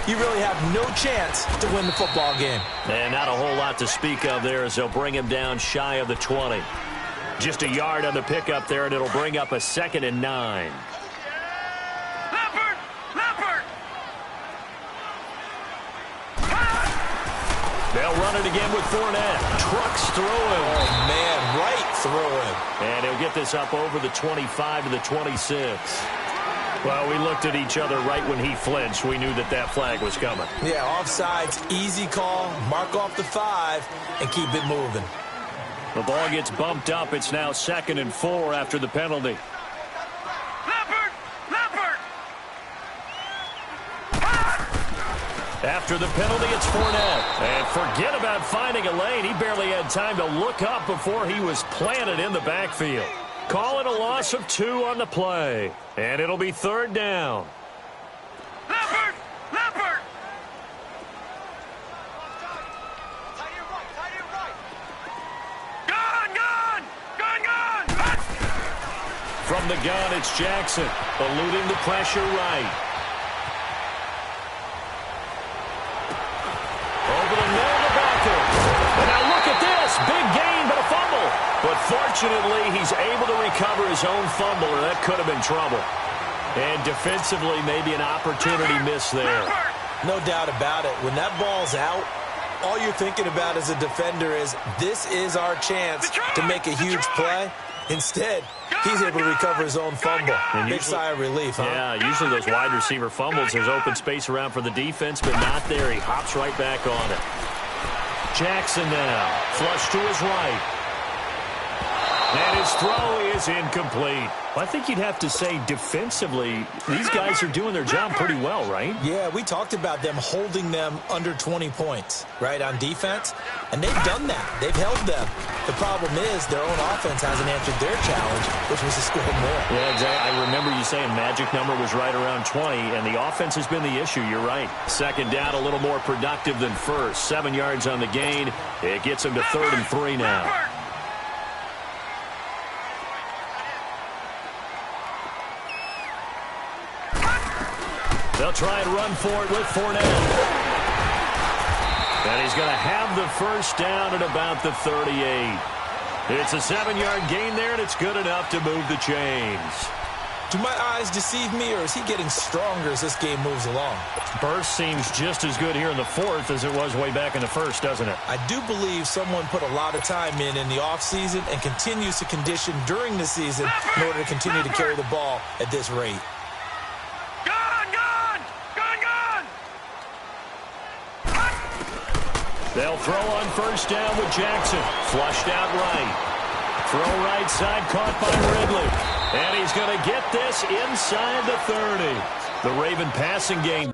you really have no chance to win the football game. And not a whole lot to speak of there as they'll bring him down shy of the 20. Just a yard on the pickup there, and it'll bring up a 2nd and 9. Leopard! They'll run it again with Fournette. Trucks through him. Oh, man, right through him. And he'll get this up over the 25 to the 26. Well, we looked at each other right when he flinched. We knew that that flag was coming. Yeah, offsides, easy call, mark off the 5, and keep it moving. The ball gets bumped up. It's now 2nd and 4 after the penalty. Leopard! After the penalty, it's Fournette. And forget about finding a lane. He barely had time to look up before he was planted in the backfield. Call it a loss of 2 on the play. And it'll be 3rd down. Leopard! Gun! From the gun, it's Jackson, eluding the pressure right. Over the middle of the backer. And now look at this. Big gain, but a fumble. But fortunately, he's able to recover his own fumble, or that could have been trouble. And defensively, maybe an opportunity miss there. No doubt about it. When that ball's out, all you're thinking about as a defender is, this is our chance to make a huge play. Instead, he's able to recover his own fumble. Big sigh of relief, huh? Yeah, usually those wide receiver fumbles, there's open space around for the defense, but not there. He hops right back on it. Jackson now, flush to his right. And his throw is incomplete. I think you'd have to say defensively, these guys are doing their job pretty well, right? Yeah, we talked about them holding them under 20 points, right, on defense. And they've done that. They've held them. The problem is their own offense hasn't answered their challenge, which was to score more. Yeah, exactly. I remember you saying magic number was right around 20, and the offense has been the issue. You're right. Second down, a little more productive than first. 7 yards on the gain. It gets him to 3rd and 3 now. They'll try and run for it with Fournette. And he's going to have the first down at about the 38. It's a 7-yard gain there, and it's good enough to move the chains. Do my eyes deceive me, or is he getting stronger as this game moves along? Burst seems just as good here in the 4th as it was way back in the 1st, doesn't it? I do believe someone put a lot of time in the offseason and continues to condition during the season in order to continue to carry the ball at this rate. They'll throw on first down with Jackson. Flushed out right. Throw right side, caught by Ridley. And he's going to get this inside the 30. The Raven passing game.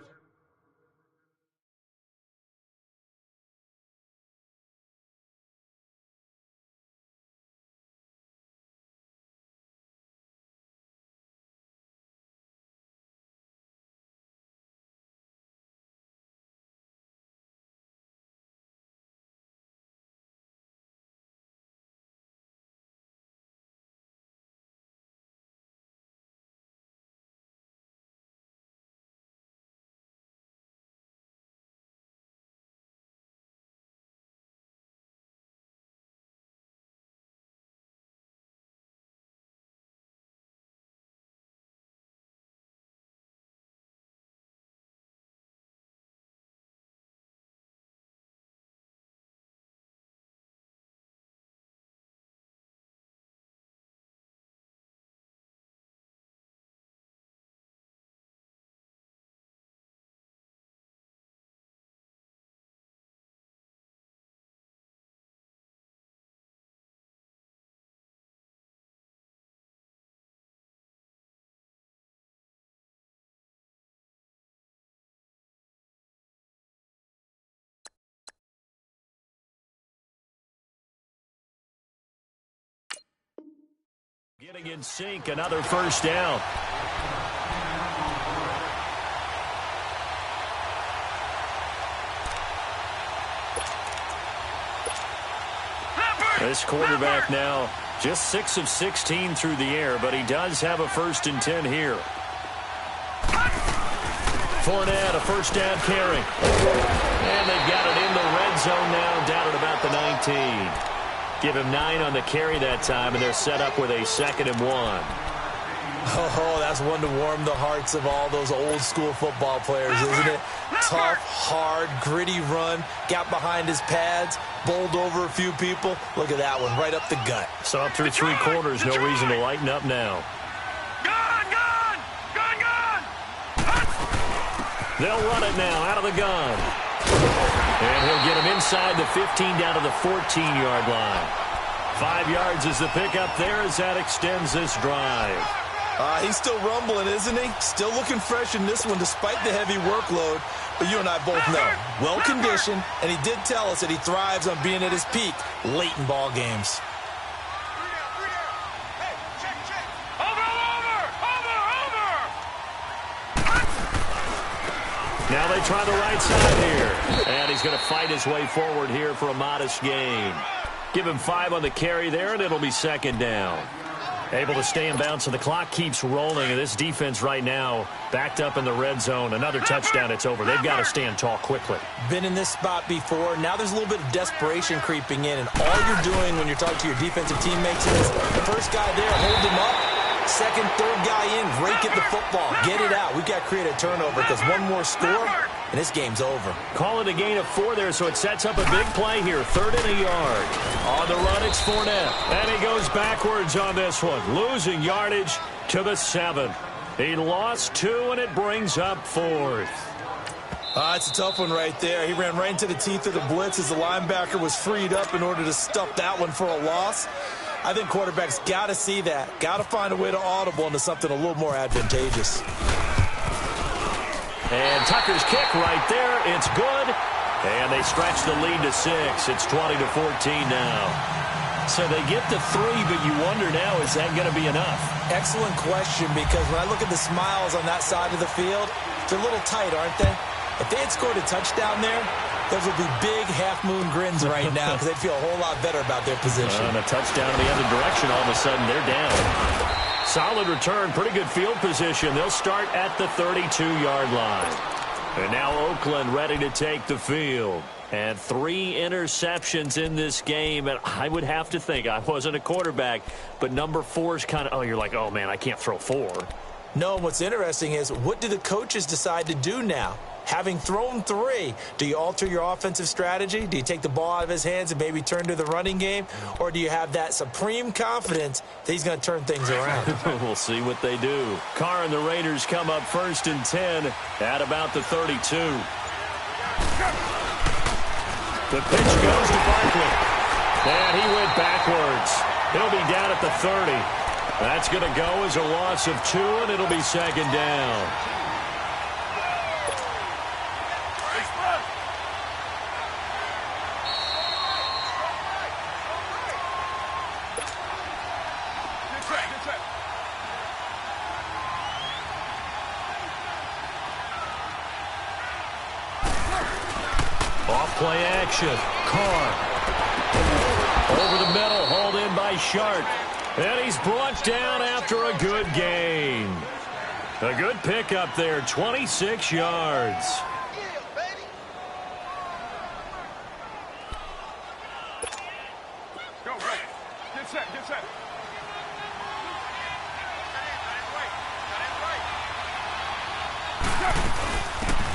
Getting in sync, another first down. This quarterback now just 6 of 16 through the air, but he does have a 1st and 10 here. Fournette, a first down carry. And they've got it in the red zone now, down at about the 19. Give him 9 on the carry that time, and they're set up with a 2nd and 1. Oh, that's one to warm the hearts of all those old-school football players, isn't it? Tough, hard, gritty run, got behind his pads, bowled over a few people. Look at that one, right up the gut. So up through 3 quarters, no reason to lighten up now. Gun! They'll run it now out of the gun. And he'll get him inside the 15 down to the 14-yard line. 5 yards is the pickup there as that extends this drive. He's still rumbling, isn't he? Still looking fresh in this one despite the heavy workload. But you and I both know, well-conditioned, and he did tell us that he thrives on being at his peak late in ball games. Now they try the right side here. And he's going to fight his way forward here for a modest gain. Give him 5 on the carry there, and it'll be 2nd down. Able to stay in bounds, so the clock keeps rolling. And this defense right now backed up in the red zone. Another touchdown, it's over. They've got to stand tall quickly. Been in this spot before. Now there's a little bit of desperation creeping in. And all you're doing when you're talking to your defensive teammates is the first guy there, hold him up. 2nd, 3rd guy in, rake at the football. Get it out. We've got to create a turnover because one more score, and this game's over. Call it a gain of 4 there, so it sets up a big play here. 3rd and a yard. On the run, it's Fournette. And he goes backwards on this one, losing yardage to the 7. He lost 2, and it brings up 4th. It's a tough one right there. He ran right into the teeth of the blitz as the linebacker was freed up in order to stuff that one for a loss. I think quarterbacks got to see that. Got to find a way to audible into something a little more advantageous. And Tucker's kick right there. It's good. And they stretch the lead to 6. It's 20-14 now. So they get to 3, but you wonder now, is that going to be enough? Excellent question, because when I look at the smiles on that side of the field, they're a little tight, aren't they? If they had scored a touchdown there, those would be big half-moon grins right now because they'd feel a whole lot better about their position. And a touchdown in the other direction, all of a sudden they're down. Solid return, pretty good field position. They'll start at the 32-yard line. And now Oakland ready to take the field. And 3 interceptions in this game. And I would have to think, I wasn't a quarterback, but number 4 is kind of, you're like, oh, man, I can't throw 4. No, what's interesting is, what do the coaches decide to do now? Having thrown 3, do you alter your offensive strategy? Do you take the ball out of his hands and maybe turn to the running game? Or do you have that supreme confidence that he's going to turn things around? We'll see what they do. Carr and the Raiders come up 1st and 10 at about the 32. The pitch goes to Barkley. And he went backwards. He'll be down at the 30. That's going to go as a loss of 2, and it'll be 2nd down. Off-play action. Carr. Over the middle, hauled in by Sharp. And he's brought down after a good gain. A good pickup there, 26 yards. Go, right. Get set, get set.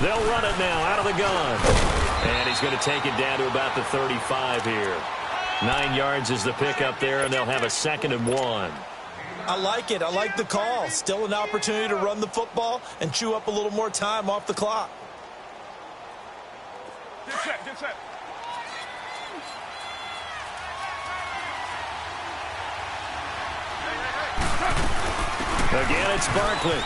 They'll run it now out of the gun. And he's going to take it down to about the 35 here. 9 yards is the pickup there, and they'll have a 2nd and 1. I like it. I like the call. Still an opportunity to run the football and chew up a little more time off the clock. Get set, get set. Again, it's Barkley.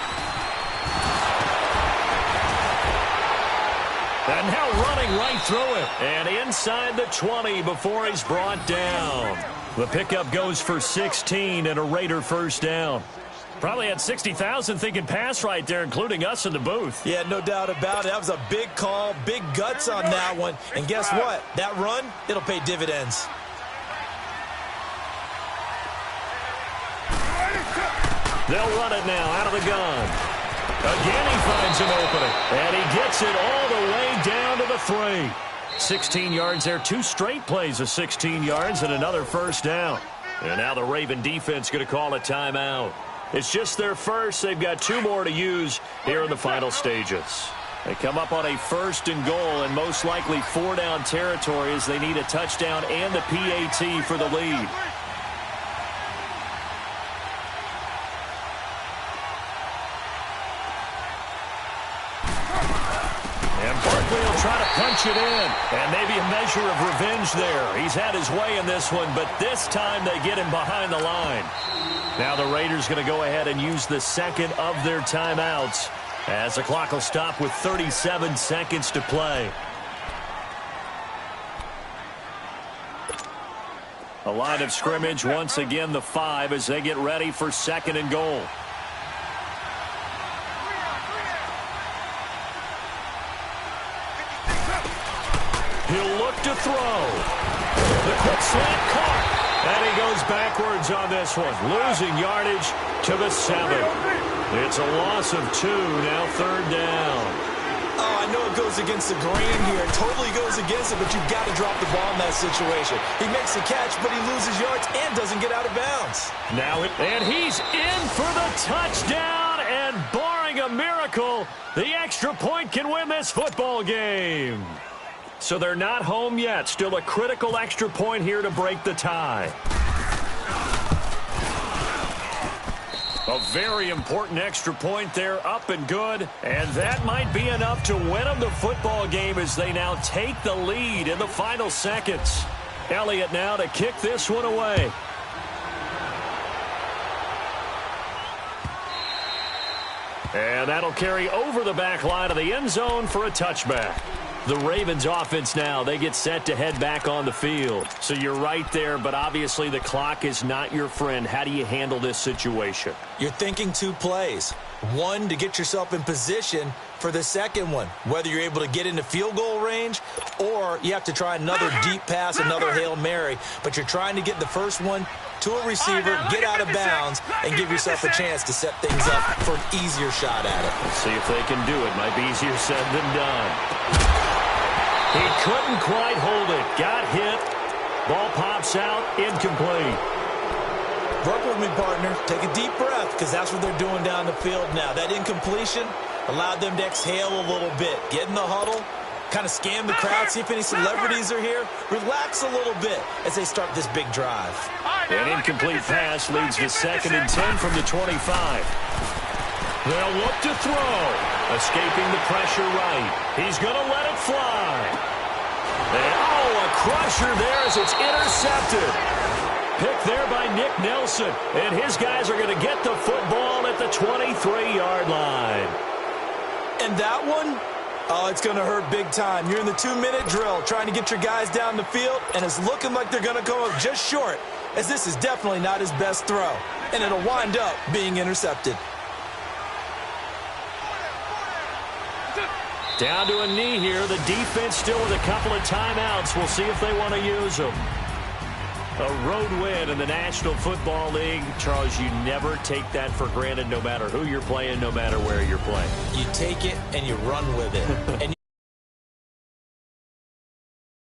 And now running right through it. And inside the 20 before he's brought down. The pickup goes for 16 and a Raider 1st down. Probably had 60,000 thinking pass right there, including us in the booth. Yeah, no doubt about it. That was a big call, big guts on that one. And guess what? That run, it'll pay dividends. They'll run it now out of the gun. Again, he finds an opening, and he gets it all the way down to the 3. 16 yards there, 2 straight plays of 16 yards and another 1st down. And now the Raven defense going to call a timeout. It's just their first. They've got 2 more to use here in the final stages. They come up on a 1st and goal, and most likely 4-down territory as they need a touchdown and the PAT for the lead. He'll try to punch it in, and maybe a measure of revenge there. He's had his way in this one, but this time they get him behind the line. Now the Raiders going to go ahead and use the 2nd of their timeouts as the clock will stop with 37 seconds to play. A line of scrimmage, once again the 5 as they get ready for 2nd and goal. He'll look to throw. The quick slant caught. And he goes backwards on this one, losing yardage to the 7. It's a loss of 2, now 3rd down. Oh, I know it goes against the grain here. It totally goes against it, but you've got to drop the ball in that situation. He makes the catch, but he loses yards and doesn't get out of bounds. And he's in for the touchdown, and And barring a miracle, the extra point can win this football game. So they're not home yet. Still a critical extra point here to break the tie. A very important extra point there, up and good. And that might be enough to win them the football game as they now take the lead in the final seconds. Elliott now to kick this one away. And that'll carry over the back line of the end zone for a touchback. The Ravens offense now, they get set to head back on the field. So you're right there, but obviously the clock is not your friend. How do you handle this situation? You're thinking two plays. One, to get yourself in position for the second one, whether you're able to get into field goal range or you have to try another deep pass, another Hail Mary. But you're trying to get the first one to a receiver, get out of bounds, and give yourself a chance to set things up for an easier shot at it. Let's see if they can do it. Might be easier said than done. He couldn't quite hold it. Got hit. Ball pops out. Incomplete. Work with me, partner. Take a deep breath, because that's what they're doing down the field now. That incompletion allowed them to exhale a little bit. Get in the huddle, kind of scan the crowd, see if any celebrities are here. Relax a little bit as they start this big drive. An incomplete pass leads to 2nd and 10 from the 25. They'll look to throw. Escaping the pressure right. He's going to let it fly. And, a crusher there as it's intercepted. Picked there by Nick Nelson. And his guys are going to get the football at the 23-yard line. And that one, it's going to hurt big time. You're in the 2-minute drill trying to get your guys down the field, and it's looking like they're going to come up just short, as this is definitely not his best throw. And it'll wind up being intercepted. Down to a knee here. The defense still with a couple of timeouts. We'll see if they want to use them. A road win in the National Football League. Charles, you never take that for granted no matter who you're playing, no matter where you're playing. You take it and you run with it. And